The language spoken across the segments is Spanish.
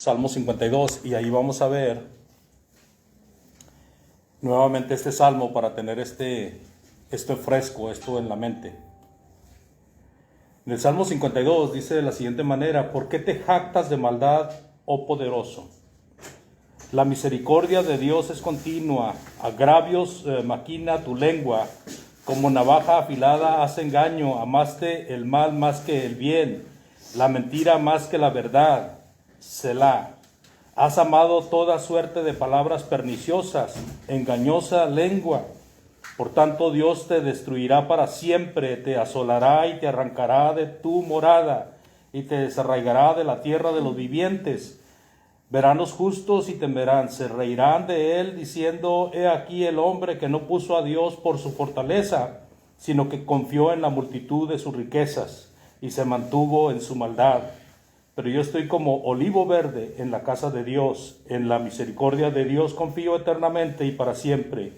Salmo 52, y ahí vamos a ver nuevamente este salmo para tener esto fresco, esto en la mente. En el Salmo 52 dice de la siguiente manera: ¿por qué te jactas de maldad, oh poderoso? La misericordia de Dios es continua, agravios maquina tu lengua, como navaja afilada hace engaño, amaste el mal más que el bien, la mentira más que la verdad, Selah. Has amado toda suerte de palabras perniciosas, engañosa lengua. Por tanto, Dios te destruirá para siempre, te asolará y te arrancará de tu morada, y te desarraigará de la tierra de los vivientes. Verán los justos y temerán, se reirán de él, diciendo: he aquí el hombre que no puso a Dios por su fortaleza, sino que confió en la multitud de sus riquezas, y se mantuvo en su maldad. Pero yo estoy como olivo verde en la casa de Dios, en la misericordia de Dios confío eternamente y para siempre.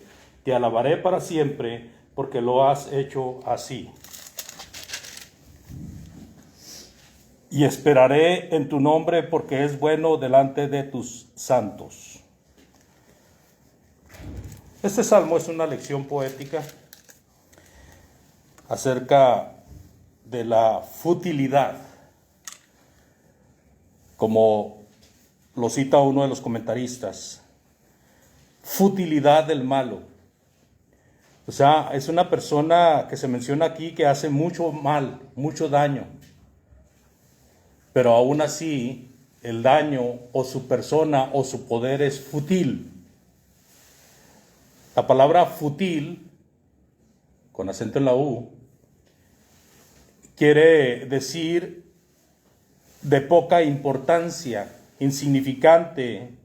Te alabaré para siempre, porque lo has hecho así. Y esperaré en tu nombre, porque es bueno delante de tus santos. Este salmo es una lección poética acerca de la futilidad, como lo cita uno de los comentaristas, futilidad del malo. O sea, es una persona que se menciona aquí que hace mucho mal, mucho daño, pero aún así el daño o su persona o su poder es fútil. La palabra fútil, con acento en la U, quiere decir de poca importancia, insignificante.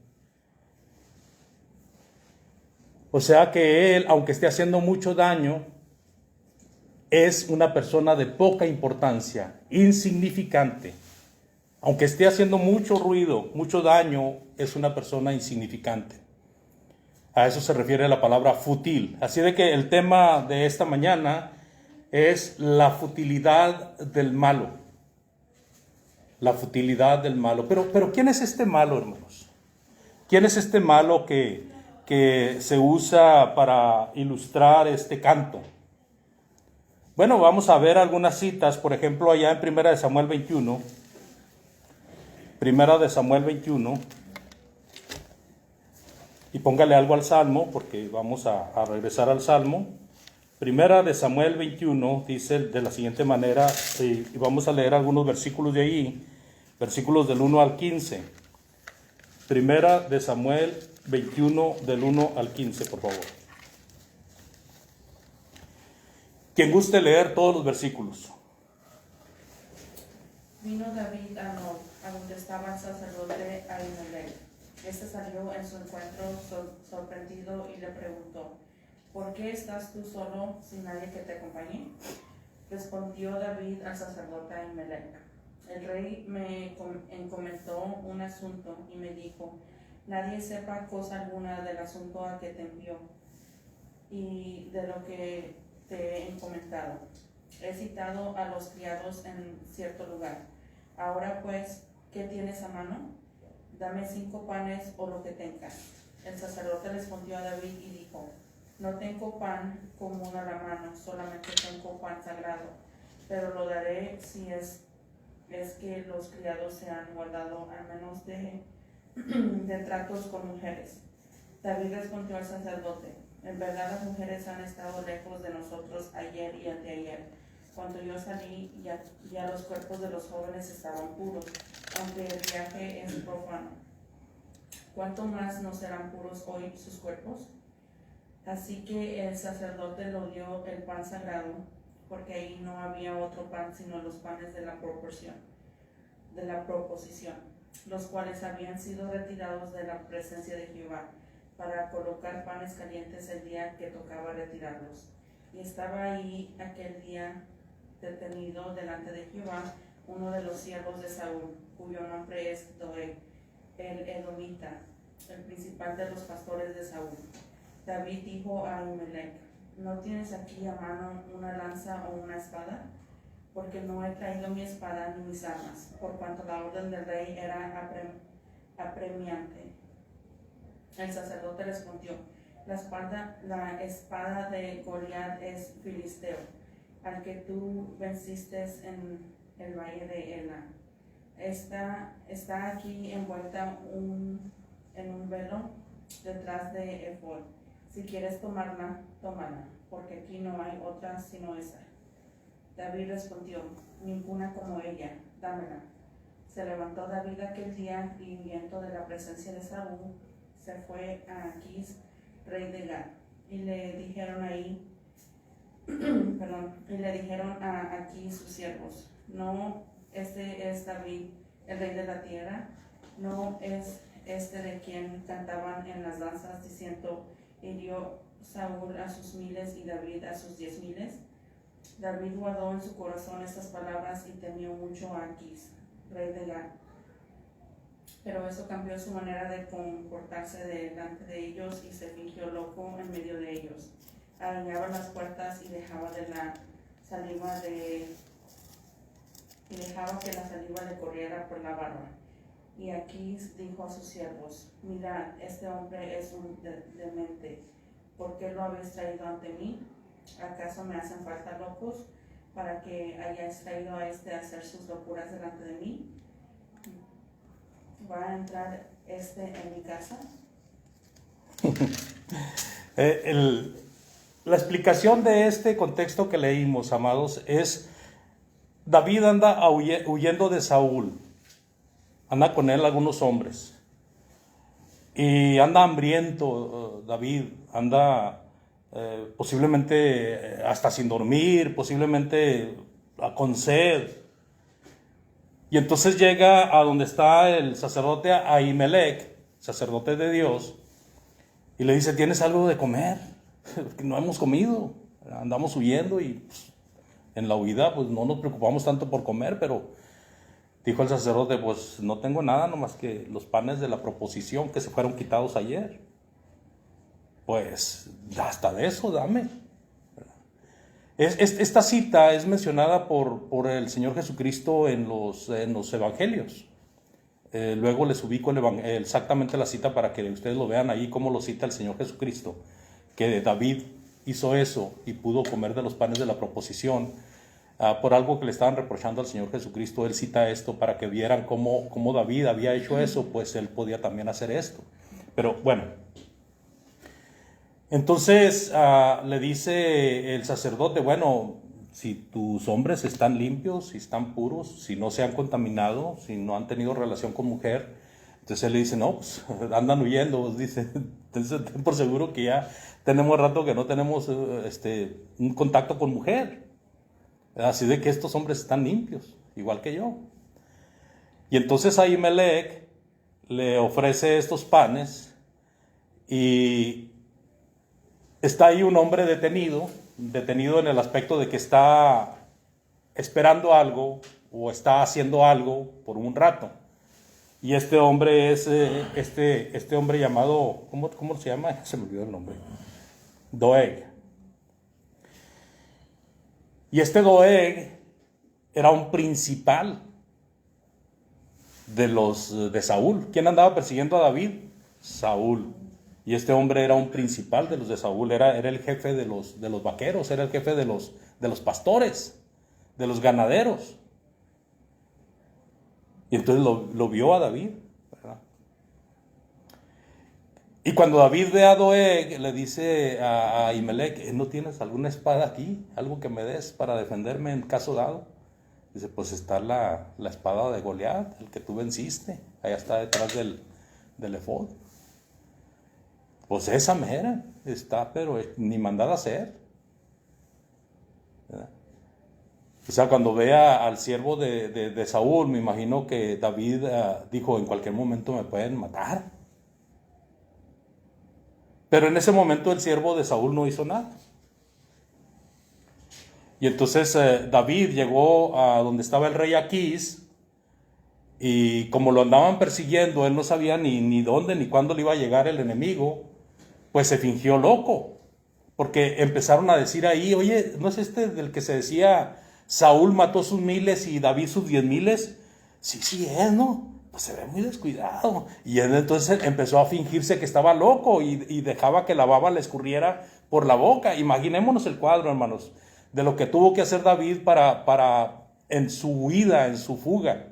O sea que él, aunque esté haciendo mucho daño, es una persona de poca importancia, insignificante. Aunque esté haciendo mucho ruido, mucho daño, es una persona insignificante. A eso se refiere la palabra fútil. Así de que el tema de esta mañana es la futilidad del malo. La futilidad del malo. Pero ¿quién es este malo, hermanos? ¿Quién es este malo que se usa para ilustrar este canto? Bueno, vamos a ver algunas citas. Por ejemplo, allá en Primera de Samuel 21. Primera de Samuel 21. Y póngale algo al Salmo, porque vamos a regresar al Salmo. Primera de Samuel 21 dice de la siguiente manera, y vamos a leer algunos versículos de ahí, versículos del 1 al 15. Primera de Samuel 21, del 1 al 15, por favor. Quien guste leer todos los versículos. Vino David a Nob, a donde estaba el sacerdote Ahimelech. Este salió en su encuentro sorprendido y le preguntó: ¿por qué estás tú solo sin nadie que te acompañe? Respondió David al sacerdote Ahimelech: el rey me encomendó un asunto y me dijo: nadie sepa cosa alguna del asunto a que te envió y de lo que te he encomendado. He citado a los criados en cierto lugar. Ahora pues, ¿qué tienes a mano? Dame 5 panes o lo que tengas. El sacerdote respondió a David y dijo: no tengo pan común a la mano, solamente tengo pan sagrado, pero lo daré si es que los criados se han guardado al menos de tratos con mujeres. David respondió al sacerdote: en verdad las mujeres han estado lejos de nosotros ayer y anteayer. Cuando yo salí, ya los cuerpos de los jóvenes estaban puros, aunque el viaje es profano. ¿Cuánto más no serán puros hoy sus cuerpos? Así que el sacerdote lo dio el pan sagrado, porque ahí no había otro pan sino los panes de la proposición, los cuales habían sido retirados de la presencia de Jehová, para colocar panes calientes el día que tocaba retirarlos. Y estaba ahí aquel día detenido delante de Jehová uno de los siervos de Saúl, cuyo nombre es Doeg, el edomita, el principal de los pastores de Saúl. David dijo a Ahimelech: ¿no tienes aquí a mano una lanza o una espada? Porque no he traído mi espada ni mis armas, por cuanto la orden del rey era apremiante. El sacerdote respondió, la espada de Goliat es filisteo, al que tú venciste en el valle de Ela. Está aquí envuelta en un velo detrás de efod. Si quieres tomarla, tómala, porque aquí no hay otra sino esa. David respondió, ninguna como ella, dámela. Se levantó David aquel día y huyendo de la presencia de Saúl, se fue a Aquís, rey de Gat. Y le dijeron a Aquís sus siervos, ¿no este es David, el rey de la tierra? ¿No es este de quien cantaban en las danzas diciendo, hirió Saúl a sus miles y David a sus 10,000? David guardó en su corazón estas palabras y temió mucho a Aquís, rey de Gat. Pero eso cambió su manera de comportarse delante de ellos y se fingió loco en medio de ellos. Arañaba las puertas y dejaba que la saliva le corriera por la barba. Y Aquís dijo a sus siervos, mirad, este hombre es un demente. ¿Por qué lo habéis traído ante mí? ¿Acaso me hacen falta locos para que hayáis traído a este a hacer sus locuras delante de mí? ¿Va a entrar en mi casa? La explicación de este contexto que leímos, amados, es David anda huyendo de Saúl. Anda con él algunos hombres. Y anda hambriento, David. Anda posiblemente hasta sin dormir, posiblemente con sed. Y entonces llega a donde está el sacerdote Ahimelech, sacerdote de Dios, y le dice, ¿tienes algo de comer? No hemos comido, andamos huyendo y pues, en la huida pues no nos preocupamos tanto por comer, pero dijo el sacerdote, pues no tengo nada, nomás que los panes de la proposición que se fueron quitados ayer. Pues hasta de eso dame. Esta cita es mencionada por el Señor Jesucristo en los evangelios. Luego les ubico exactamente la cita para que ustedes lo vean ahí, cómo lo cita el Señor Jesucristo, que David hizo eso y pudo comer de los panes de la proposición. Por algo que le estaban reprochando al Señor Jesucristo, él cita esto para que vieran cómo David había hecho eso, pues él podía también hacer esto. Pero bueno, entonces le dice el sacerdote, bueno, si tus hombres están limpios, si están puros, si no se han contaminado, si no han tenido relación con mujer, entonces él le dice, no, pues andan huyendo, dice, entonces ten por seguro que ya tenemos rato que no tenemos un contacto con mujer, así de que estos hombres están limpios, igual que yo. Y entonces Ahimelech le ofrece estos panes y está ahí un hombre detenido en el aspecto de que está esperando algo o está haciendo algo por un rato. Y este hombre es este hombre llamado, ¿cómo se llama? Se me olvidó el nombre. Doeg. Y este Doeg era un principal de Saúl. ¿Quién andaba persiguiendo a David? Saúl. Y este hombre era un principal de los de Saúl, era el jefe de los vaqueros, era el jefe de los pastores, de los ganaderos. Y entonces lo vio a David, ¿verdad? Y cuando David ve a Doeg, le dice a Ahimelech, ¿no tienes alguna espada aquí? ¿Algo que me des para defenderme en caso dado? Dice, pues está la espada de Goliat, el que tú venciste, allá está detrás del efod. Pues esa mera está, pero ni mandada a hacer. ¿Verdad? O sea, cuando vea al siervo de Saúl, me imagino que David dijo, en cualquier momento me pueden matar. Pero en ese momento el siervo de Saúl no hizo nada. Y entonces David llegó a donde estaba el rey Aquís, y como lo andaban persiguiendo, él no sabía ni dónde ni cuándo le iba a llegar el enemigo, pues se fingió loco, porque empezaron a decir ahí, oye, ¿no es este del que se decía Saúl mató sus miles y David sus 10,000? Sí es, ¿no? pues se ve muy descuidado. Y él entonces empezó a fingirse que estaba loco y dejaba que la baba le escurriera por la boca. Imaginémonos el cuadro, hermanos, de lo que tuvo que hacer David para en su huida, en su fuga.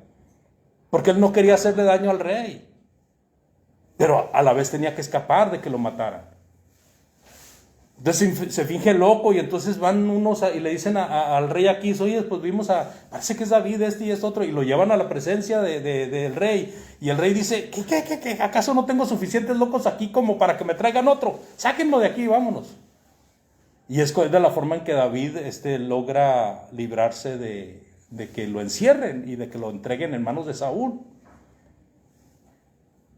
Porque él no quería hacerle daño al rey, pero a la vez tenía que escapar de que lo mataran. Entonces se finge loco y entonces van unos y le dicen al rey Aquís, oye, pues parece que es David este y este otro, y lo llevan a la presencia del rey, y el rey dice, ¿qué? ¿Acaso no tengo suficientes locos aquí como para que me traigan otro? Sáquenlo de aquí, vámonos. Y es de la forma en que David logra librarse de que lo encierren y de que lo entreguen en manos de Saúl.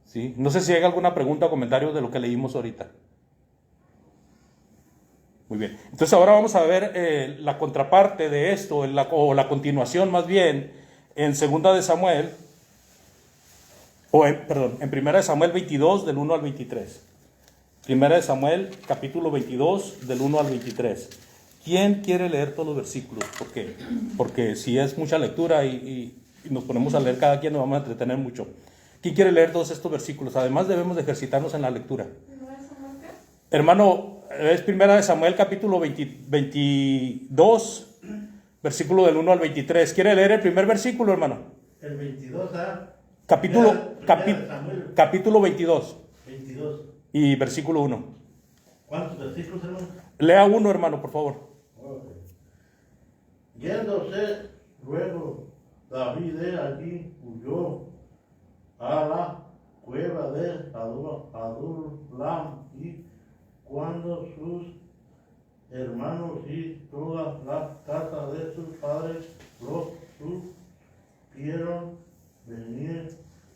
¿Sí? No sé si hay alguna pregunta o comentario de lo que leímos ahorita. Muy bien. Entonces ahora vamos a ver la contraparte de esto, o la continuación más bien, en segunda de Samuel, en primera de Samuel 22, del 1 al 23. Primera de Samuel, capítulo 22, del 1 al 23. ¿Quién quiere leer todos los versículos? ¿Por qué? Porque si es mucha lectura y nos ponemos a leer cada quien, nos vamos a entretener mucho. ¿Quién quiere leer todos estos versículos? Además debemos de ejercitarnos en la lectura. Hermano, es primera de Samuel, capítulo 22, versículo del 1 al 23. ¿Quiere leer el primer versículo, hermano? El 22, Capítulo 22. 22. Y versículo 1. ¿Cuántos versículos, hermano? Lea uno, hermano, por favor. Okay. Yéndose luego David de allí, huyó a la cueva de Adulam, y cuando sus hermanos y toda la casa de sus padres lo supieron,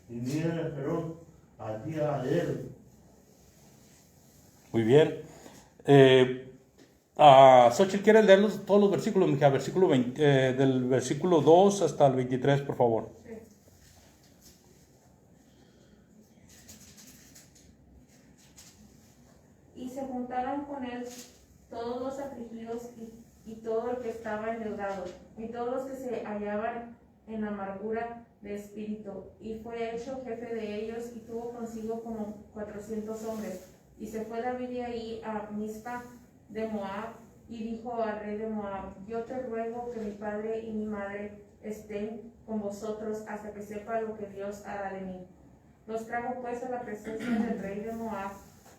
vinieron allí a él. Muy bien. Xochitl, ¿quieres leer todos los versículos? Mija, versículo 20, del versículo 2 hasta el 23, por favor. Sí. Y se juntaron con él todos los afligidos y todo el que estaba endeudado, y todos los que se hallaban en amargura de espíritu, y fue hecho jefe de ellos, y tuvo consigo como 400 hombres. Y se fue David de ahí a Mizpa de Moab, y dijo al rey de Moab, yo te ruego que mi padre y mi madre estén con vosotros hasta que sepa lo que Dios hará de mí. Los trajo pues a la presencia del rey de Moab,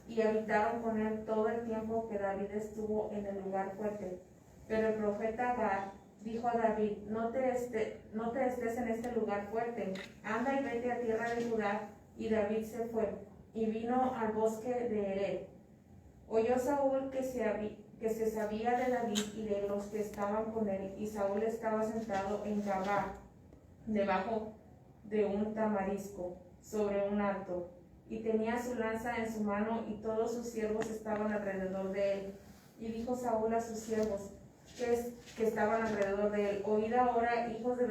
y habitaron con él todo el tiempo que David estuvo en el lugar fuerte. Pero el profeta Gad dijo a David, no te estés en este lugar fuerte, anda y vete a tierra de Judá. Y David se fue, y vino al bosque de Eret. Oyó Saúl que se sabía de David y de los que estaban con él, y Saúl estaba sentado en Gabá, debajo de un tamarisco, sobre un alto, y tenía su lanza en su mano, y todos sus siervos estaban alrededor de él. Y dijo Saúl a sus siervos que estaban alrededor de él, oíd ahora, hijos de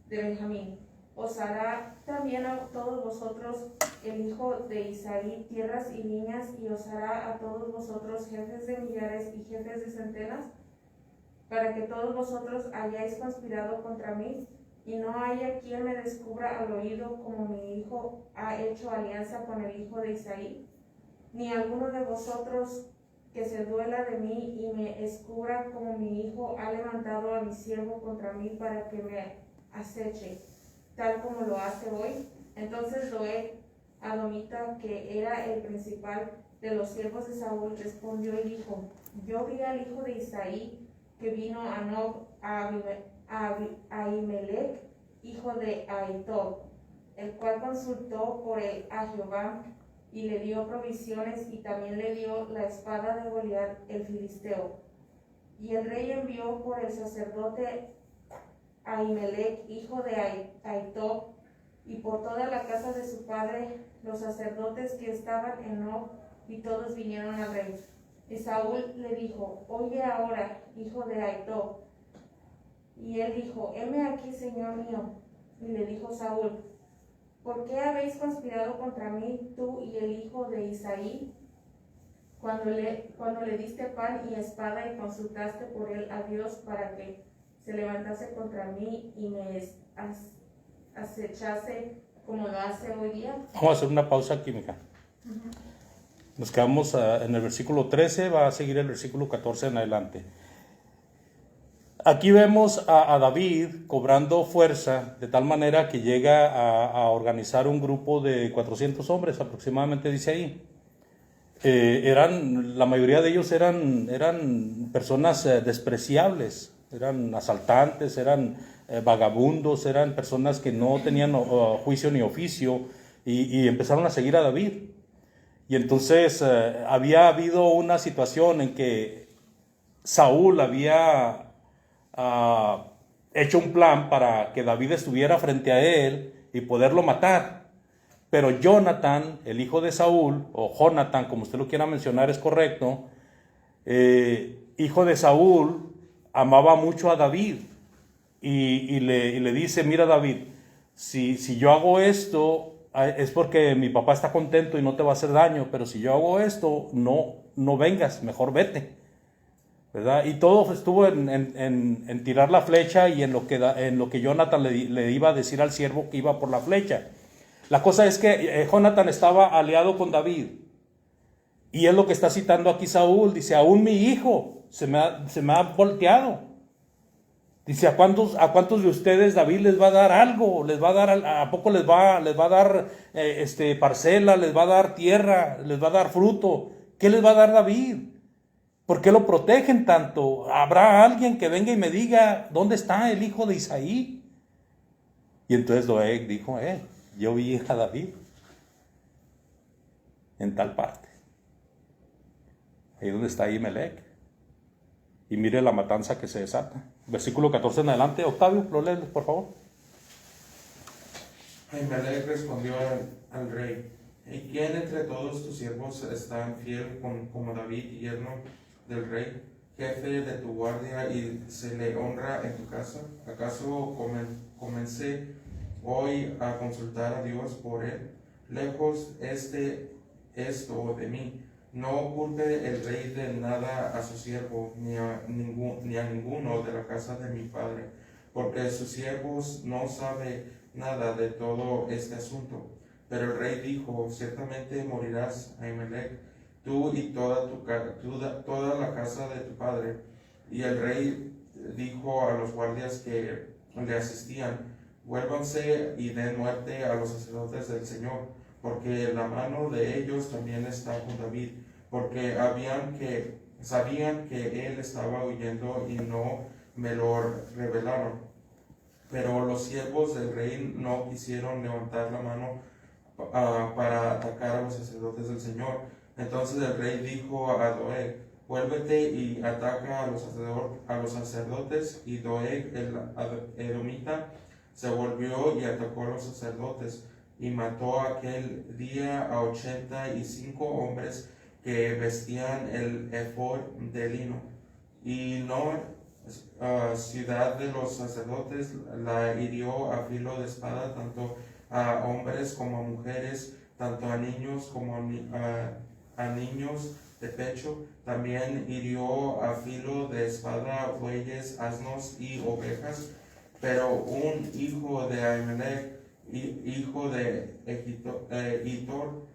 Benjamín, os hará también a todos vosotros el hijo de Isaí tierras y viñas, y os hará a todos vosotros jefes de millares y jefes de centenas, para que todos vosotros hayáis conspirado contra mí, y no haya quien me descubra al oído como mi hijo ha hecho alianza con el hijo de Isaí, ni alguno de vosotros que se duela de mí y me descubra como mi hijo ha levantado a mi siervo contra mí para que me aceche, tal como lo hace hoy. Entonces Doeg Adomita, que era el principal de los siervos de Saúl, respondió y dijo, yo vi al hijo de Isaí que vino a Nob, a Ahimelech, hijo de Ahitob, el cual consultó por él a Jehová y le dio provisiones, y también le dio la espada de Goliat el filisteo. Y el rey envió por el sacerdote Ahimelech, hijo de Ahitob, y por toda la casa de su padre, los sacerdotes que estaban en Nob, y todos vinieron al rey. Y Saúl le dijo, oye ahora, hijo de Ahitob. Y él dijo, heme aquí, señor mío. Y le dijo Saúl, ¿por qué habéis conspirado contra mí, tú y el hijo de Isaí, cuando le diste pan y espada y consultaste por él a Dios para que se levantase contra mí y me acechase como lo hace hoy día. Vamos a hacer una pausa aquí, mija. Nos quedamos en el versículo 13, va a seguir el versículo 14 en adelante. Aquí vemos a David cobrando fuerza de tal manera que llega a organizar un grupo de 400 hombres aproximadamente, dice ahí. La mayoría de ellos eran personas despreciables, eran asaltantes, eran vagabundos, eran personas que no tenían juicio ni oficio y empezaron a seguir a David. Y entonces había habido una situación en que Saúl había hecho un plan para que David estuviera frente a él y poderlo matar. Pero Jonathan, el hijo de Saúl, o Jonathan, como usted lo quiera mencionar, es correcto, hijo de Saúl, amaba mucho a David y le dice, mira David, si yo hago esto es porque mi papá está contento y no te va a hacer daño, pero si yo hago esto, no vengas, mejor vete, ¿verdad? Y todo estuvo en tirar la flecha y en lo que Jonathan le iba a decir al siervo que iba por la flecha. La cosa es que Jonathan estaba aliado con David. Y es lo que está citando aquí Saúl. Dice, aún mi hijo se me ha volteado. Dice, ¿a cuántos de ustedes David les va a dar algo? ¿A poco les va a dar parcela? ¿Les va a dar tierra? ¿Les va a dar fruto? ¿Qué les va a dar David? ¿Por qué lo protegen tanto? ¿Habrá alguien que venga y me diga, ¿dónde está el hijo de Isaí? Y entonces Doeg dijo, yo vi a David en tal parte, ahí donde está Ahimelech, y mire la matanza que se desata. Versículo 14 en adelante. Octavio, lo lees, por favor. Ahimelech respondió al rey, ¿y quién entre todos tus siervos es tan fiel como David, yerno del rey, jefe de tu guardia, y se le honra en tu casa? ¿Acaso comencé hoy a consultar a Dios por él? Lejos esto de mí. No oculte el rey de nada a su siervo, ni a ninguno de la casa de mi padre, porque sus siervos no saben nada de todo este asunto. Pero el rey dijo, ciertamente morirás, Ahimelech, tú y toda la casa de tu padre. Y el rey dijo a los guardias que le asistían, vuélvanse y den muerte a los sacerdotes del Señor, porque la mano de ellos también está con David, porque sabían que él estaba huyendo y no me lo revelaron. Pero los siervos del rey no quisieron levantar la mano para atacar a los sacerdotes del Señor. Entonces el rey dijo a Doeg, vuélvete y ataca a los sacerdotes. Y Doeg, el edomita, se volvió y atacó a los sacerdotes, y mató aquel día a 85 hombres que vestían el efod de lino. Y ciudad de los sacerdotes la hirió a filo de espada, tanto a hombres como a mujeres, tanto a niños como a niños de pecho. También hirió a filo de espada bueyes, asnos y ovejas. Pero un hijo de Ahimelech, hijo de Itor,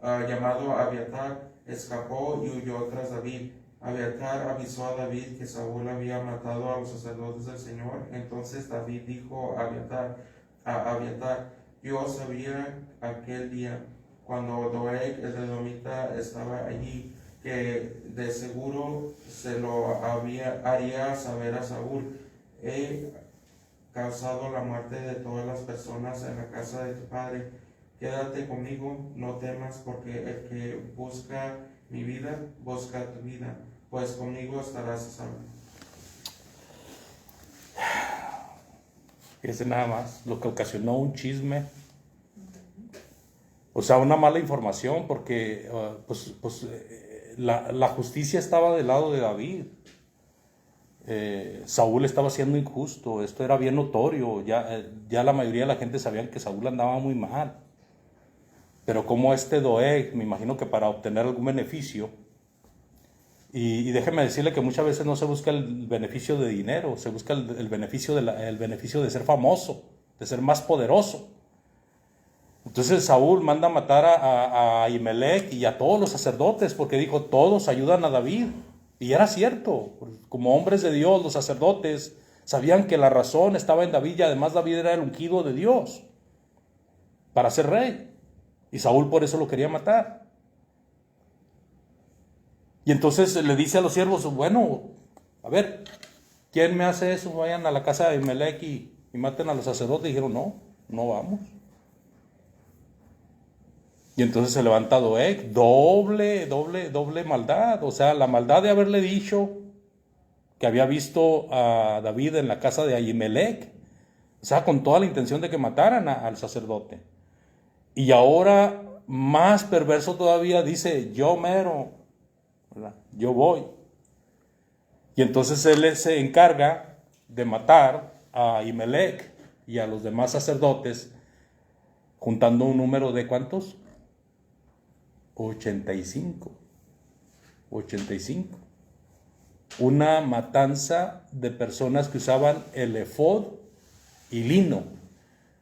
llamado Abiatar, escapó y huyó tras David. Abiatar avisó a David que Saúl había matado a los sacerdotes del Señor. Entonces David dijo a Abiatar, yo sabía aquel día, cuando Doeg el edomita estaba allí, que de seguro se lo haría saber a Saúl. He causado la muerte de todas las personas en la casa de tu padre. Quédate conmigo, no temas, porque el que busca mi vida, busca tu vida, pues conmigo estarás a salvo. Fíjese nada más, lo que ocasionó un chisme, o sea, una mala información, porque la justicia estaba del lado de David. Saúl estaba siendo injusto, esto era bien notorio, ya la mayoría de la gente sabía que Saúl andaba muy mal. Pero como Doeg, me imagino que para obtener algún beneficio, y déjeme decirle que muchas veces no se busca el beneficio de dinero, se busca el beneficio de ser famoso, de ser más poderoso. Entonces Saúl manda a matar a Ahimelech y a todos los sacerdotes, porque dijo, todos ayudan a David. Y era cierto, como hombres de Dios, los sacerdotes sabían que la razón estaba en David, y además David era el ungido de Dios para ser rey. Y Saúl por eso lo quería matar. Y entonces le dice a los siervos, bueno, a ver, ¿quién me hace eso? Vayan a la casa de Ahimelech y maten a los sacerdotes. Y dijeron, no vamos. Y entonces se levanta Doeg, doble maldad. O sea, la maldad de haberle dicho que había visto a David en la casa de Ahimelech. O sea, con toda la intención de que mataran al sacerdote. Y ahora, más perverso todavía, dice, yo mero, ¿verdad? Yo voy. Y entonces él se encarga de matar a Ahimelech y a los demás sacerdotes, juntando un número de ¿cuántos? 85. Una matanza de personas que usaban el efod y lino.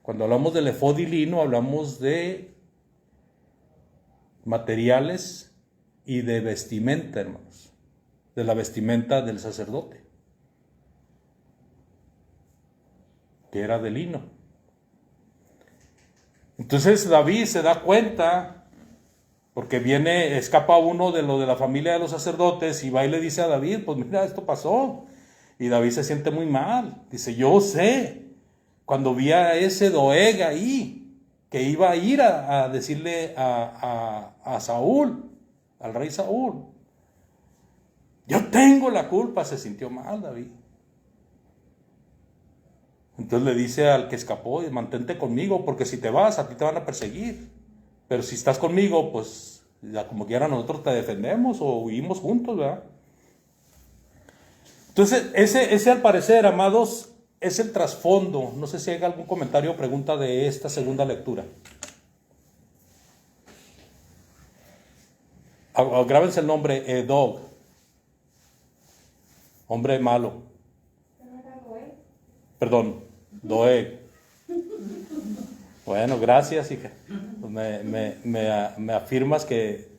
Cuando hablamos del efod y lino, hablamos de materiales y de vestimenta, hermanos. De la vestimenta del sacerdote, que era de lino. Entonces David se da cuenta, porque escapa uno de lo de la familia de los sacerdotes y va y le dice a David, pues mira, esto pasó. Y David se siente muy mal. Dice, yo sé, cuando vi a ese Doeg ahí, que iba a ir a decirle a Saúl, al rey Saúl, yo tengo la culpa. Se sintió mal David. Entonces le dice al que escapó, mantente conmigo, porque si te vas, a ti te van a perseguir. Pero si estás conmigo, pues ya como quiera nosotros te defendemos o huimos juntos, ¿verdad? Entonces, ese al parecer, amados, es el trasfondo. No sé si hay algún comentario o pregunta de esta segunda lectura. Grábense el nombre, Edog. Hombre malo. Perdón, Doeg. Bueno, gracias, hija. Me afirmas que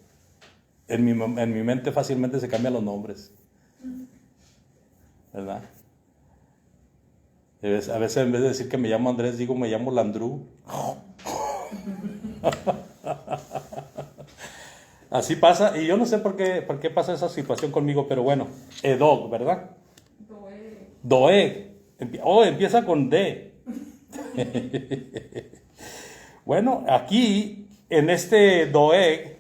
en mi mente fácilmente se cambian los nombres, ¿verdad? A veces en vez de decir que me llamo Andrés, digo me llamo Landru. Así pasa, y yo no sé por qué pasa esa situación conmigo, pero bueno, Edog, ¿verdad? Doeg. Empieza con D. Bueno, aquí en este Doeg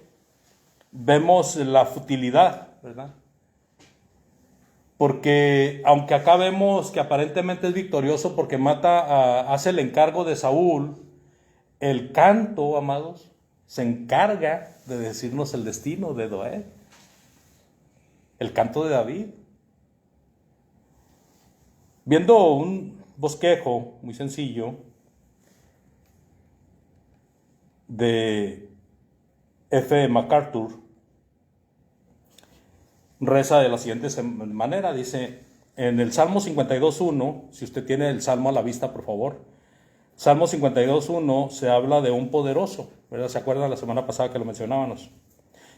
vemos la futilidad, ¿verdad? Porque aunque acá vemos que aparentemente es victorioso porque hace el encargo de Saúl, el canto, amados, se encarga de decirnos el destino de Doeg. El canto de David. Viendo un bosquejo muy sencillo de F. MacArthur, reza de la siguiente manera, dice, en el Salmo 52.1, si usted tiene el Salmo a la vista, por favor, Salmo 52.1 se habla de un poderoso, ¿verdad? ¿Se acuerdan la semana pasada que lo mencionábamos?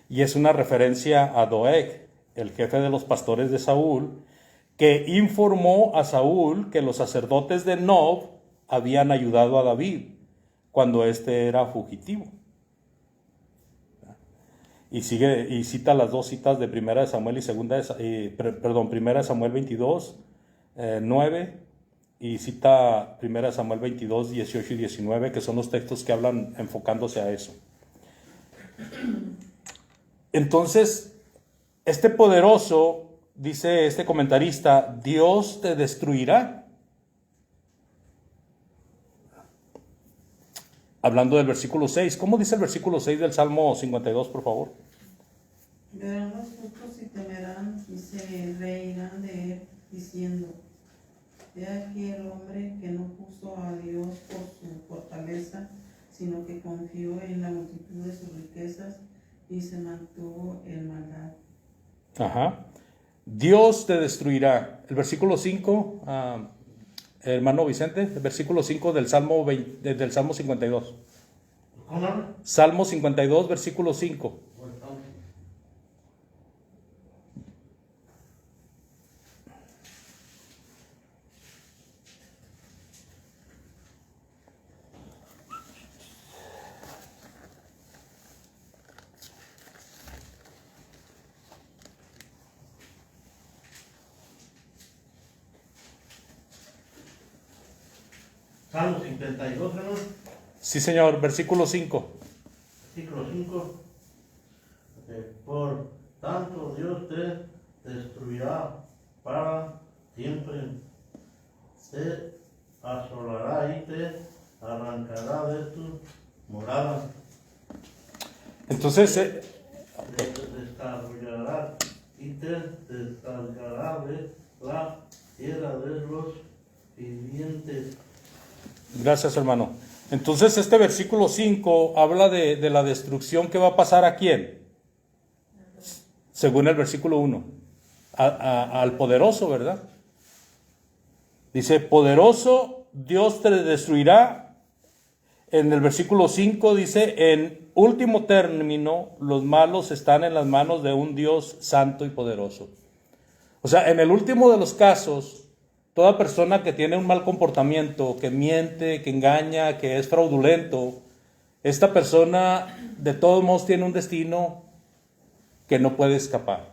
Y es una referencia a Doeg, el jefe de los pastores de Saúl, que informó a Saúl que los sacerdotes de Nob habían ayudado a David cuando éste era fugitivo. Y cita las dos citas de Primera de Samuel y Primera de Samuel 22, 9, y cita Primera de Samuel 22, 18 y 19, que son los textos que hablan enfocándose a eso. Entonces, este poderoso, dice este comentarista, Dios te destruirá. Hablando del versículo 6, ¿cómo dice el versículo 6 del Salmo 52, por favor? Verán los justos y temerán y se reirán de él, diciendo, he aquí el hombre que no puso a Dios por su fortaleza, sino que confió en la multitud de sus riquezas y se mantuvo en maldad. Ajá. Dios te destruirá. El versículo 5, hermano Vicente, el versículo 5 del Salmo 52. ¿Cómo habla? Salmo 52, versículo 5. Salmo 52, hermano. Sí, señor, versículo 5. Versículo 5. Por tanto Dios te destruirá para siempre. Te asolará y te arrancará de tu morada. Entonces, Te desarrollará y te descargará de la tierra de los vivientes. gracias, hermano. Entonces, este versículo 5 habla de la destrucción que va a pasar a quién, según el versículo 1, al poderoso, ¿verdad? Dice, poderoso, Dios te destruirá. En el versículo 5 dice, en último término, los malos están en las manos de un Dios santo y poderoso. O sea, en el último de los casos, toda persona que tiene un mal comportamiento, que miente, que engaña, que es fraudulento, esta persona de todos modos tiene un destino que no puede escapar.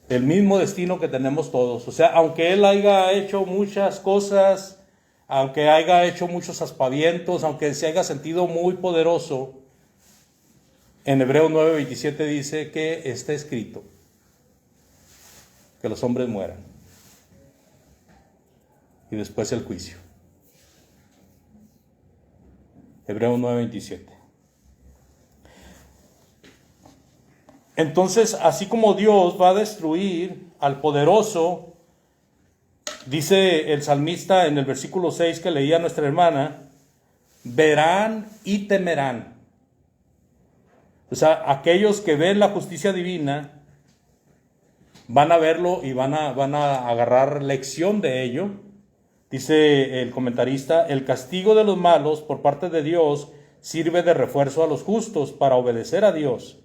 El mismo destino que tenemos todos. O sea, aunque él haya hecho muchas cosas, aunque haya hecho muchos aspavientos, aunque se haya sentido muy poderoso, en Hebreos 9:27 dice que está escrito que los hombres mueran y después el juicio. Hebreos 9:27. Entonces, así como Dios va a destruir al poderoso, dice el salmista en el versículo 6 que leía nuestra hermana, verán y temerán. O sea, aquellos que ven la justicia divina van a verlo y van a agarrar lección de ello. Dice el comentarista, el castigo de los malos por parte de Dios sirve de refuerzo a los justos para obedecer a Dios.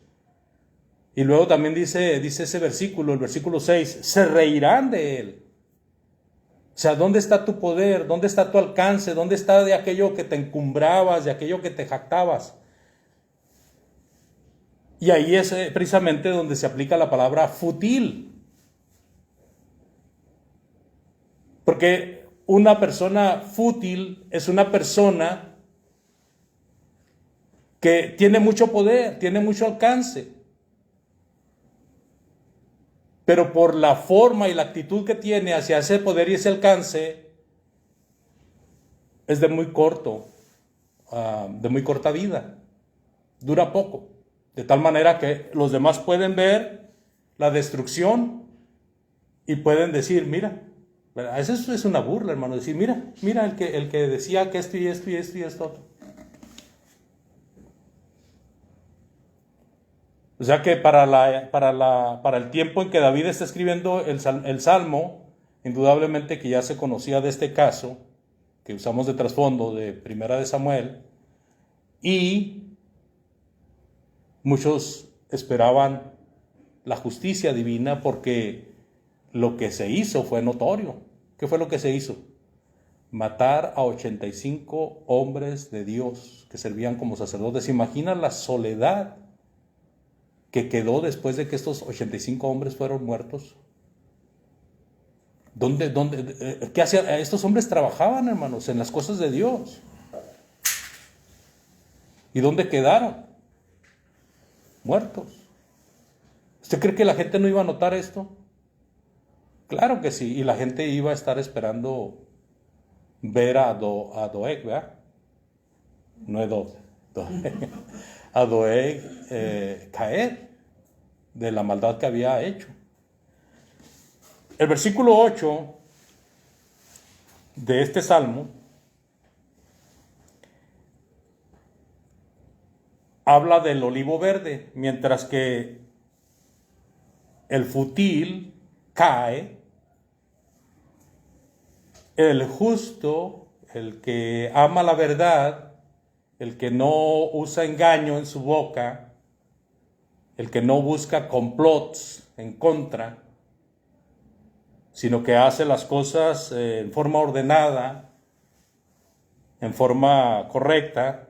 Y luego también dice ese versículo, el versículo 6, se reirán de él. O sea, ¿dónde está tu poder? ¿Dónde está tu alcance? ¿Dónde está de aquello que te encumbrabas, de aquello que te jactabas? Y ahí es precisamente donde se aplica la palabra fútil. Porque una persona fútil es una persona que tiene mucho poder, tiene mucho alcance. Pero por la forma y la actitud que tiene hacia ese poder y ese alcance, es de muy corta vida. Dura poco. De tal manera que los demás pueden ver la destrucción y pueden decir, mira, eso es una burla, hermano, decir, mira el que decía que esto y esto y esto y esto otro. O sea que para el tiempo en que David está escribiendo el Salmo, indudablemente que ya se conocía de este caso, que usamos de trasfondo de Primera de Samuel, y muchos esperaban la justicia divina porque lo que se hizo fue notorio. ¿Qué fue lo que se hizo? Matar a 85 hombres de Dios que servían como sacerdotes. ¿Imagina la soledad que quedó después de que estos 85 hombres fueron muertos? ¿Qué hacían? Estos hombres trabajaban, hermanos, en las cosas de Dios. ¿Y dónde quedaron? Muertos. ¿Usted cree que la gente no iba a notar esto? Claro que sí, y la gente iba a estar esperando ver a Doeg, ¿verdad? No es Doeg. A Doeg caer de la maldad que había hecho. El versículo 8 de este salmo habla del olivo verde, mientras que el fútil cae, el justo, el que ama la verdad, el que no usa engaño en su boca, el que no busca complots en contra, sino que hace las cosas en forma ordenada, en forma correcta.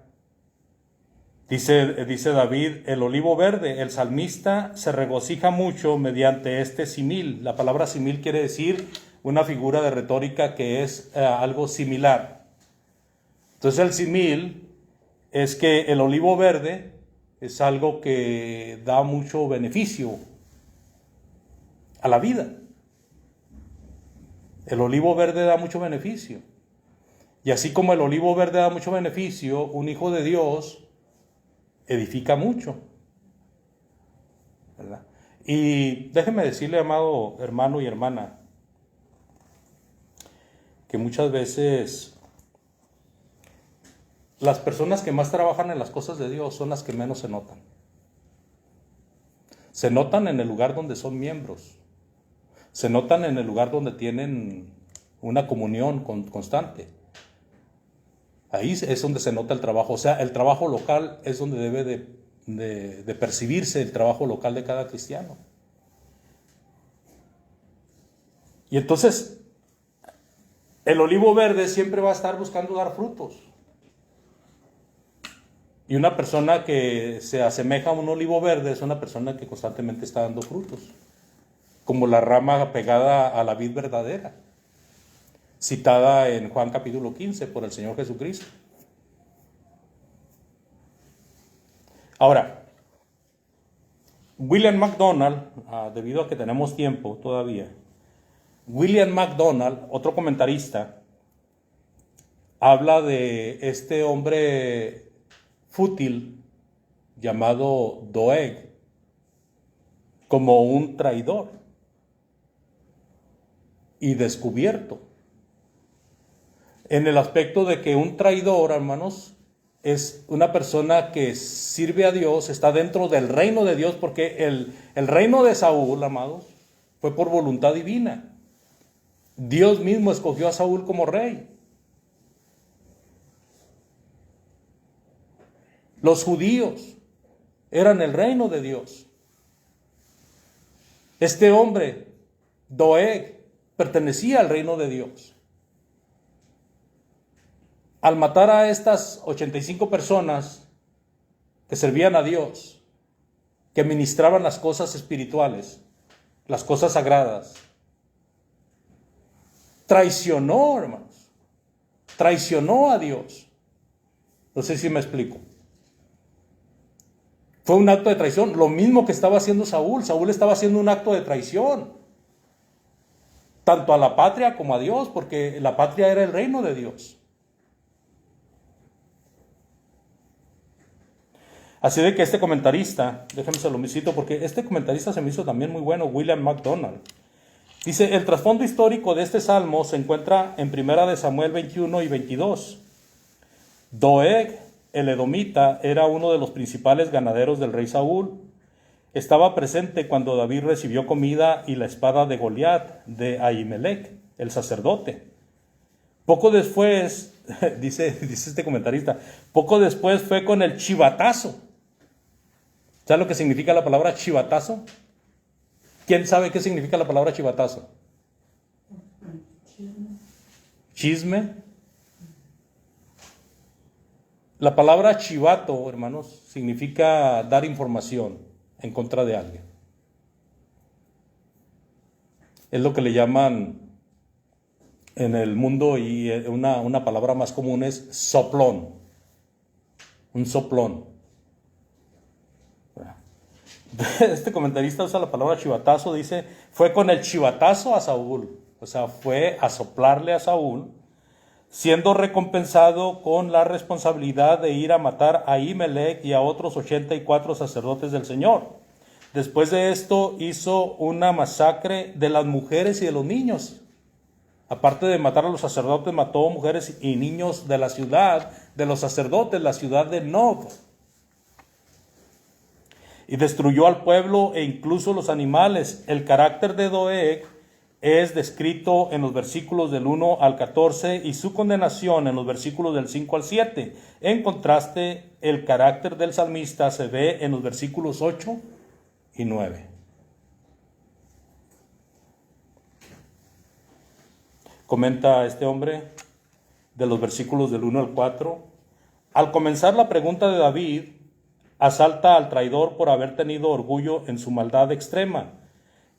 Dice David, el olivo verde, el salmista se regocija mucho mediante este simil. La palabra simil quiere decir una figura de retórica que es algo similar. Entonces el simil es que el olivo verde es algo que da mucho beneficio a la vida. El olivo verde da mucho beneficio. Y así como el olivo verde da mucho beneficio, un hijo de Dios edifica mucho, ¿verdad? Y déjeme decirle, amado hermano y hermana, que muchas veces las personas que más trabajan en las cosas de Dios son las que menos se notan. Se notan en el lugar donde son miembros, se notan en el lugar donde tienen una comunión constante. Ahí es donde se nota el trabajo. O sea, el trabajo local es donde debe de percibirse el trabajo local de cada cristiano. Y entonces, el olivo verde siempre va a estar buscando dar frutos. Y una persona que se asemeja a un olivo verde es una persona que constantemente está dando frutos, como la rama pegada a la vid verdadera, citada en Juan capítulo 15 por el Señor Jesucristo. Ahora, William MacDonald, debido a que tenemos tiempo todavía, William MacDonald, otro comentarista, habla de este hombre fútil llamado Doeg como un traidor y descubierto, en el aspecto de que un traidor, hermanos, es una persona que sirve a Dios, está dentro del reino de Dios, porque el reino de Saúl, amados, fue por voluntad divina. Dios mismo escogió a Saúl como rey. Los judíos eran el reino de Dios. Este hombre, Doeg, pertenecía al reino de Dios. Al matar a estas 85 personas que servían a Dios, que ministraban las cosas espirituales, las cosas sagradas, traicionó, hermanos, traicionó a Dios. No sé si me explico. Fue un acto de traición, lo mismo que estaba haciendo Saúl. Saúl estaba haciendo un acto de traición, tanto a la patria como a Dios, porque la patria era el reino de Dios. Así de que este comentarista, déjenme se lo cito porque este comentarista se me hizo también muy bueno, William MacDonald. Dice, el trasfondo histórico de este salmo se encuentra en 1 Samuel 21 y 22. Doeg, el edomita, era uno de los principales ganaderos del rey Saúl. Estaba presente cuando David recibió comida y la espada de Goliat de Ahimelech, el sacerdote. Poco después, dice este comentarista, poco después fue con el chivatazo. ¿Sabes lo que significa la palabra chivatazo? ¿Quién sabe qué significa la palabra chivatazo? Chisme. La palabra chivato, hermanos, significa dar información en contra de alguien. Es lo que le llaman en el mundo, y una palabra más común es soplón. Un soplón. Este comentarista usa la palabra chivatazo, dice, fue con el chivatazo a Saúl, o sea, fue a soplarle a Saúl, siendo recompensado con la responsabilidad de ir a matar a Ahimelech y a otros 84 sacerdotes del Señor. Después de esto hizo una masacre de las mujeres y de los niños. Aparte de matar a los sacerdotes, mató mujeres y niños de la ciudad de los sacerdotes, la ciudad de Nob. Y destruyó al pueblo e incluso los animales. El carácter de Doeg es descrito en los versículos del 1 al 14 y su condenación en los versículos del 5 al 7. En contraste, el carácter del salmista se ve en los versículos 8 y 9. Comenta este hombre de los versículos del 1 al 4. Al comenzar la pregunta de David, asalta al traidor por haber tenido orgullo en su maldad extrema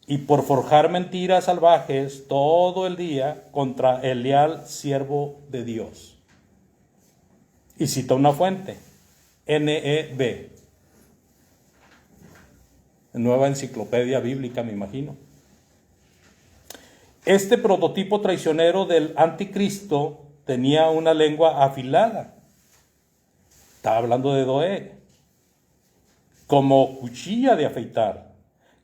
y por forjar mentiras salvajes todo el día contra el leal siervo de Dios. Y cita una fuente, NEB, Nueva Enciclopedia Bíblica, me imagino. Este prototipo traicionero del anticristo tenía una lengua afilada. Estaba hablando de Doeg, como cuchilla de afeitar,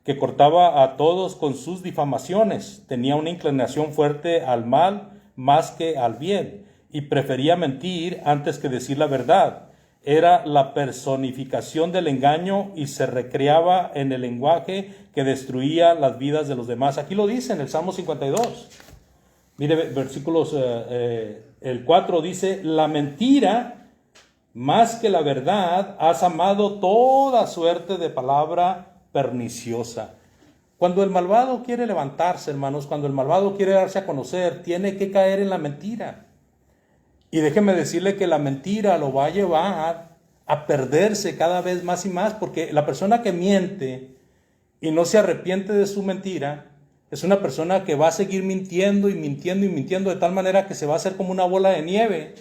que cortaba a todos con sus difamaciones. Tenía una inclinación fuerte al mal más que al bien, y prefería mentir antes que decir la verdad. Era la personificación del engaño y se recreaba en el lenguaje que destruía las vidas de los demás. Aquí lo dice en el Salmo 52. Mire, versículos, el 4 dice, la mentira más que la verdad has amado toda suerte de palabra perniciosa. Cuando el malvado quiere levantarse, hermanos, cuando el malvado quiere darse a conocer, tiene que caer en la mentira. Y déjeme decirle que la mentira lo va a llevar a perderse cada vez más y más, porque la persona que miente y no se arrepiente de su mentira es una persona que va a seguir mintiendo y mintiendo y mintiendo de tal manera que se va a hacer como una bola de nieve.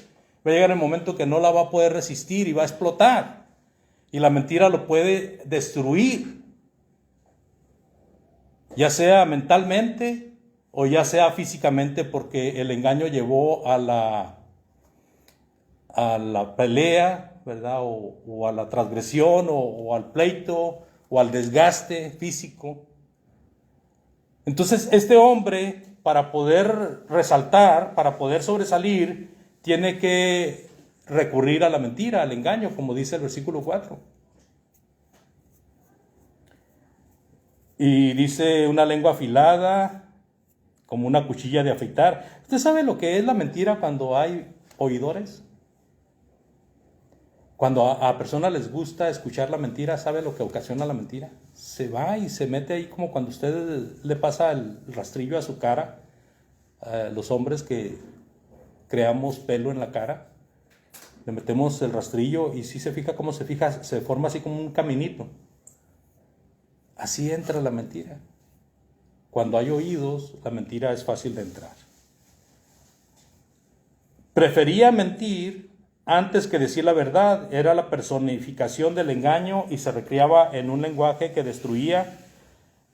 Va a llegar el momento que no la va a poder resistir y va a explotar. Y la mentira lo puede destruir, ya sea mentalmente o ya sea físicamente, porque el engaño llevó a la pelea, ¿verdad? O a la transgresión, o al pleito, o al desgaste físico. Entonces, este hombre, para poder resaltar, para poder sobresalir, tiene que recurrir a la mentira, al engaño, como dice el versículo 4. Y dice una lengua afilada, como una cuchilla de afeitar. ¿Usted sabe lo que es la mentira cuando hay oidores? Cuando a personas les gusta escuchar la mentira, ¿sabe lo que ocasiona la mentira? Se va y se mete ahí como cuando usted le pasa el rastrillo a su cara, los hombres que creamos pelo en la cara, le metemos el rastrillo y si se fija cómo se fija, se forma así como un caminito. Así entra la mentira. Cuando hay oídos, la mentira es fácil de entrar. Prefería mentir antes que decir la verdad. Era la personificación del engaño y se recreaba en un lenguaje que destruía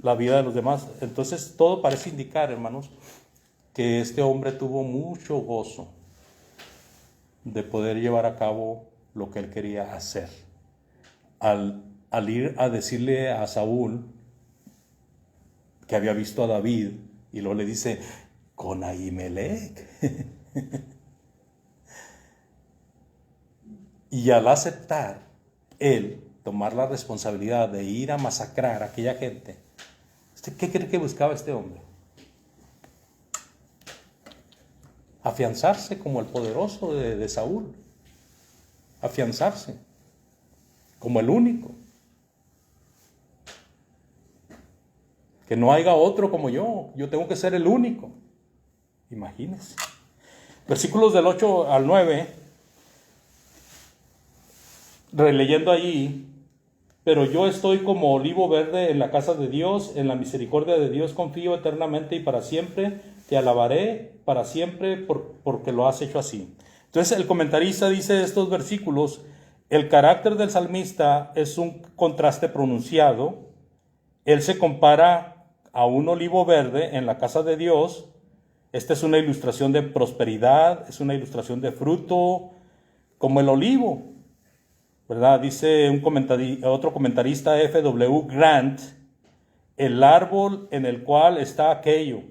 la vida de los demás. Entonces todo parece indicar, hermanos, que este hombre tuvo mucho gozo de poder llevar a cabo lo que él quería hacer. Al ir a decirle a Saúl que había visto a David, y luego le dice, con Ahimelech. Y al aceptar él tomar la responsabilidad de ir a masacrar a aquella gente, ¿usted qué cree que buscaba este hombre? Afianzarse como el poderoso de Saúl. Afianzarse como el único. Que no haya otro como yo tengo que ser el único. Imagínense. Versículos del 8 al 9, releyendo allí, pero yo estoy como olivo verde en la casa de Dios, en la misericordia de Dios confío eternamente y para siempre, te alabaré para siempre porque lo has hecho así. Entonces el comentarista dice estos versículos, el carácter del salmista es un contraste pronunciado. Él se compara a un olivo verde en la casa de Dios. Esta es una ilustración de prosperidad, es una ilustración de fruto, como el olivo, ¿verdad? Dice otro comentarista, F.W. Grant, el árbol en el cual está aquello,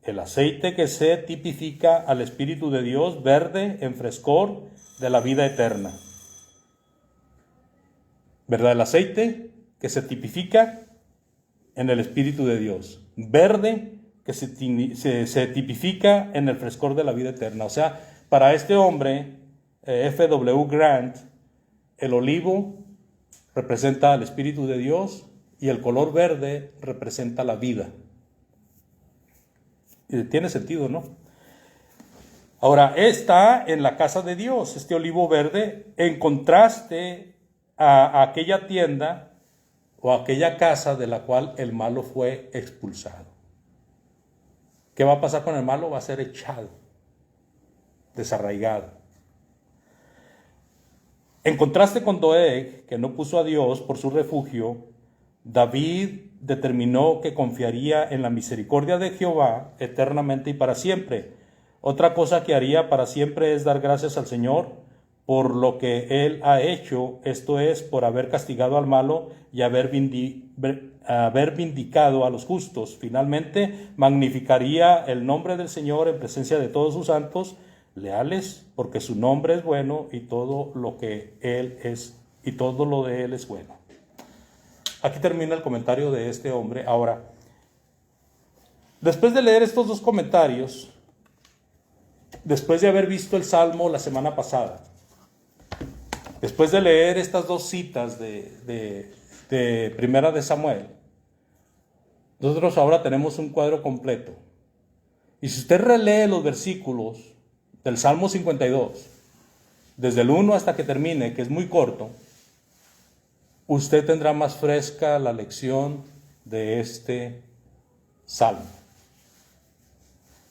el aceite que se tipifica al Espíritu de Dios, verde en frescor de la vida eterna. ¿Verdad? El aceite que se tipifica en el Espíritu de Dios, verde que se tipifica en el frescor de la vida eterna. O sea, para este hombre, F.W. Grant, el olivo representa al Espíritu de Dios y el color verde representa la vida. Y tiene sentido, ¿no? Ahora, está en la casa de Dios, este olivo verde, en contraste a aquella tienda o aquella casa de la cual el malo fue expulsado. ¿Qué va a pasar con el malo? Va a ser echado, desarraigado. En contraste con Doeg, que no puso a Dios por su refugio, David determinó que confiaría en la misericordia de Jehová eternamente y para siempre. Otra cosa que haría para siempre es dar gracias al Señor por lo que Él ha hecho, esto es, por haber castigado al malo y haber vindicado a los justos. Finalmente, magnificaría el nombre del Señor en presencia de todos sus santos leales, porque su nombre es bueno y todo lo que Él es, y todo lo de Él es bueno. Aquí termina el comentario de este hombre. Ahora, después de leer estos dos comentarios, después de haber visto el Salmo la semana pasada, después de leer estas dos citas de Primera de Samuel, nosotros ahora tenemos un cuadro completo. Y si usted relee los versículos del Salmo 52, desde el 1 hasta que termine, que es muy corto, usted tendrá más fresca la lección de este Salmo.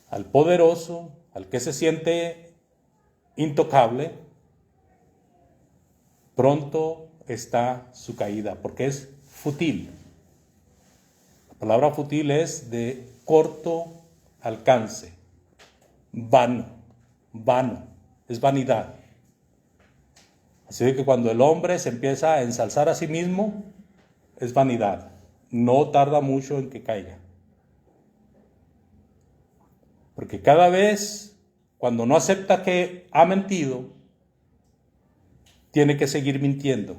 Al poderoso, al que se siente intocable, pronto está su caída, porque es fútil. La palabra fútil es de corto alcance, vano, es vanidad. Así que cuando el hombre se empieza a ensalzar a sí mismo, es vanidad. No tarda mucho en que caiga. Porque cada vez, cuando no acepta que ha mentido, tiene que seguir mintiendo.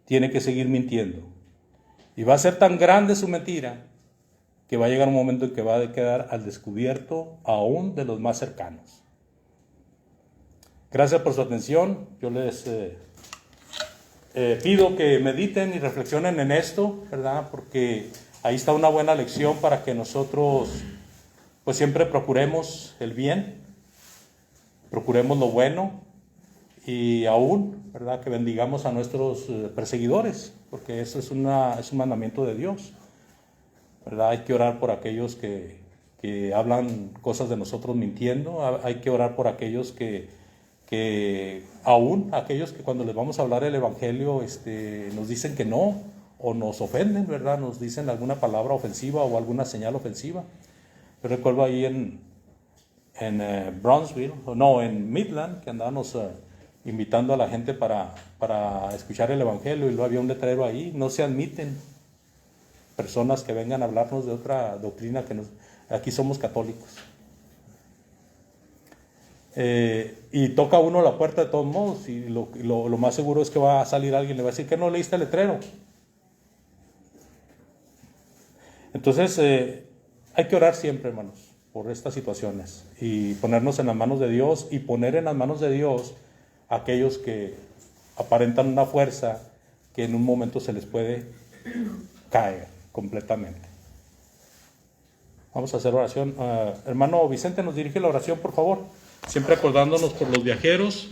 Tiene que seguir mintiendo. Y va a ser tan grande su mentira que va a llegar un momento en que va a quedar al descubierto aún de los más cercanos. Gracias por su atención. Yo les pido que mediten y reflexionen en esto, ¿verdad? Porque ahí está una buena lección para que nosotros pues siempre procuremos el bien, procuremos lo bueno y aún, ¿verdad? Que bendigamos a nuestros perseguidores, porque eso es un mandamiento de Dios, ¿verdad? Hay que orar por aquellos que hablan cosas de nosotros mintiendo, hay que orar por aquellos que aún aquellos que cuando les vamos a hablar el evangelio nos dicen que no o nos ofenden, ¿verdad? Nos dicen alguna palabra ofensiva o alguna señal ofensiva. Yo recuerdo ahí en Brownsville, no, en Midland, que andábamos invitando a la gente para escuchar el evangelio y luego había un letrero ahí: no se admiten personas que vengan a hablarnos de otra doctrina aquí somos católicos. Y toca uno la puerta de todos modos y lo más seguro es que va a salir alguien y le va a decir que no leíste el letrero. Entonces hay que orar siempre, hermanos, por estas situaciones y ponernos en las manos de Dios y poner en las manos de Dios a aquellos que aparentan una fuerza que en un momento se les puede caer completamente. Vamos a hacer oración. Hermano Vicente, nos dirige la oración, por favor. Siempre acordándonos por los viajeros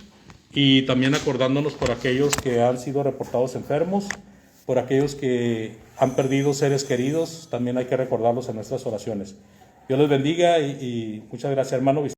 y también acordándonos por aquellos que han sido reportados enfermos, por aquellos que han perdido seres queridos, también hay que recordarlos en nuestras oraciones. Dios les bendiga y muchas gracias, hermano Vicente.